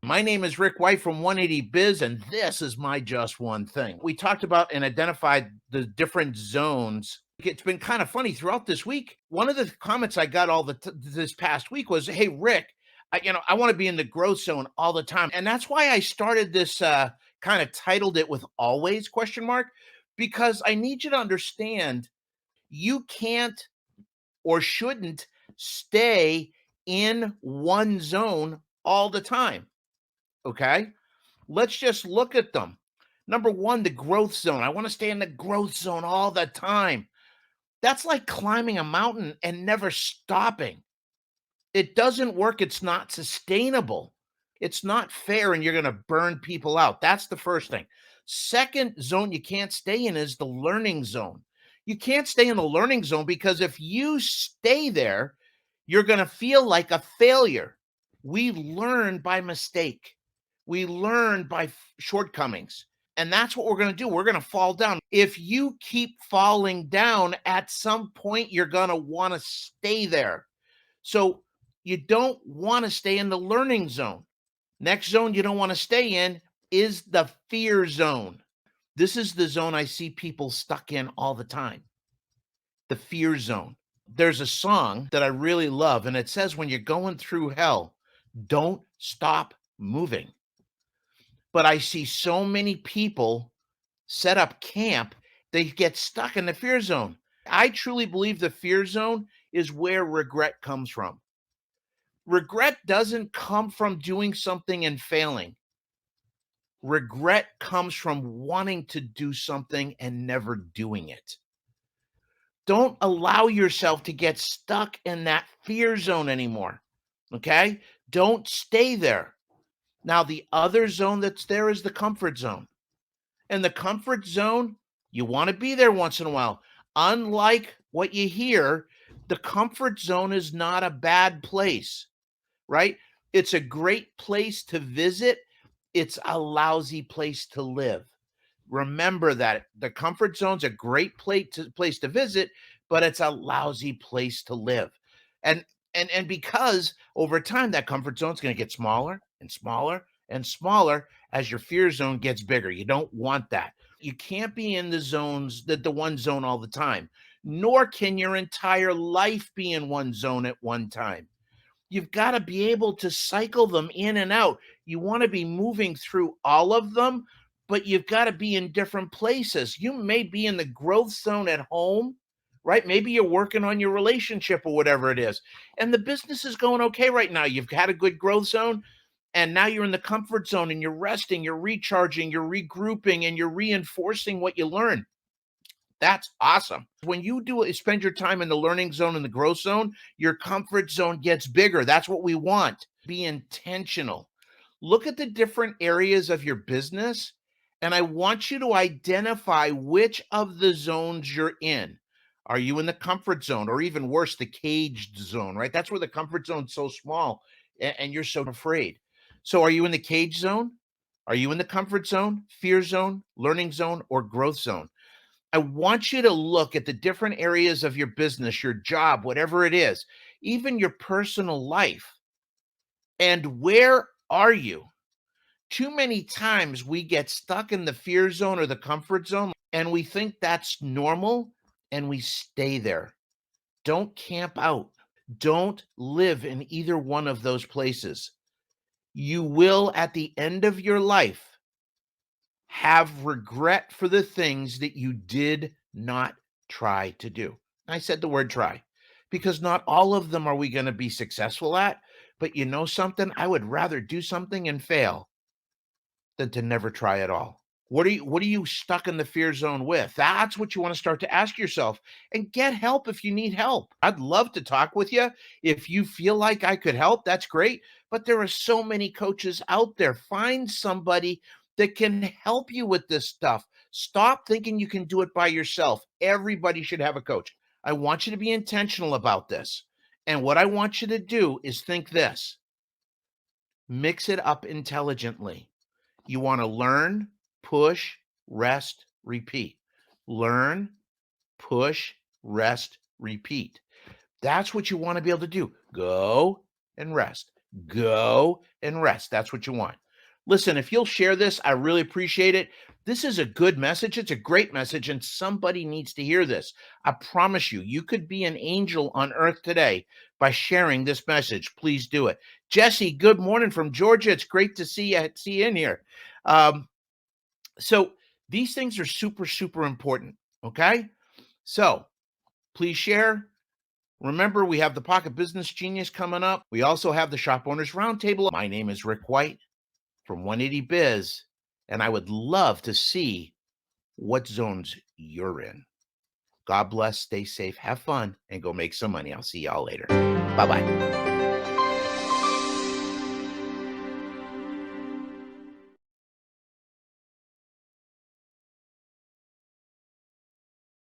My name is Rick White from 180 Biz, and this is my Just One Thing. We talked about and identified the different zones. It's been kind of funny throughout this week. One of the comments I got this past week was, "Hey Rick, I want to be in the growth zone all the time," and that's why I started this. Kind of titled it with "always?" question mark, because I need you to understand you can't or shouldn't stay in one zone all the time. Okay. Let's just look at them. Number one, the growth zone. I want to stay in the growth zone all the time. That's like climbing a mountain and never stopping. It doesn't work. It's not sustainable. It's not fair, and you're going to burn people out. That's the first thing. Second zone you can't stay in is the learning zone. You can't stay in the learning zone because if you stay there, you're going to feel like a failure. We learn by mistake. We learn by shortcomings. And that's what we're going to do. We're going to fall down. If you keep falling down, at some point, you're going to want to stay there. So you don't want to stay in the learning zone. Next zone you don't want to stay in is the fear zone. This is the zone I see people stuck in all the time. The fear zone. There's a song that I really love, and it says, when you're going through hell, don't stop moving. But I see so many people set up camp, they get stuck in the fear zone. I truly believe the fear zone is where regret comes from. Regret doesn't come from doing something and failing. Regret comes from wanting to do something and never doing it. Don't allow yourself to get stuck in that fear zone anymore. Okay? Don't stay there. Now, the other zone that's there is the comfort zone. And the comfort zone, you want to be there once in a while. Unlike what you hear, the comfort zone is not a bad place, right? It's a great place to visit. It's a lousy place to live. Remember that the comfort zone's a great place to visit, but it's a lousy place to live. And and because over time that comfort zone's going to get smaller and smaller and smaller as your fear zone gets bigger. You don't want that. You can't be in the one zone all the time, nor can your entire life be in one zone at one time. You've got to be able to cycle them in and out. You want to be moving through all of them, but you've got to be in different places. You may be in the growth zone at home, right? Maybe you're working on your relationship or whatever it is, and the business is going okay right now. You've had a good growth zone, and now you're in the comfort zone and you're resting, you're recharging, you're regrouping, and you're reinforcing what you learned. That's awesome. When you spend your time in the learning zone and the growth zone, your comfort zone gets bigger. That's what we want. Be intentional. Look at the different areas of your business, and I want you to identify which of the zones you're in. Are you in the comfort zone, or even worse, the caged zone, right? That's where the comfort zone's so small and you're so afraid. So are you in the cage zone? Are you in the comfort zone, fear zone, learning zone, or growth zone? I want you to look at the different areas of your business, your job, whatever it is, even your personal life. And where are you? Too many times we get stuck in the fear zone or the comfort zone and we think that's normal and we stay there. Don't camp out. Don't live in either one of those places. You will, at the end of your life, have regret for the things that you did not try to do. I said the word try because not all of them are we going to be successful at. But you know something? I would rather do something and fail than to never try at all. What are you stuck in the fear zone with? That's what you want to start to ask yourself, and get help if you need help. I'd love to talk with you. If you feel like I could help, that's great. But there are so many coaches out there. Find somebody that can help you with this stuff. Stop thinking you can do it by yourself. Everybody should have a coach. I want you to be intentional about this. And what I want you to do is think this. Mix it up intelligently. You want to learn, push, rest, repeat. Learn, push, rest, repeat. That's what you want to be able to do. Go and rest. Go and rest. That's what you want. Listen, if you'll share this, I really appreciate it. This is a good message. It's a great message, and somebody needs to hear this. I promise you, you could be an angel on earth today by sharing this message. Please do it. Jesse, good morning from Georgia. It's great to see you in here. Um, so these things are super, super important. Okay. So please share. Remember, we have the Pocket Business Genius coming up. We also have the Shop Owners Roundtable. My name is Rick White from 180 Biz, and I would love to see what zones you're in. God bless, stay safe, have fun, and go make some money. I'll see y'all later. Bye-bye.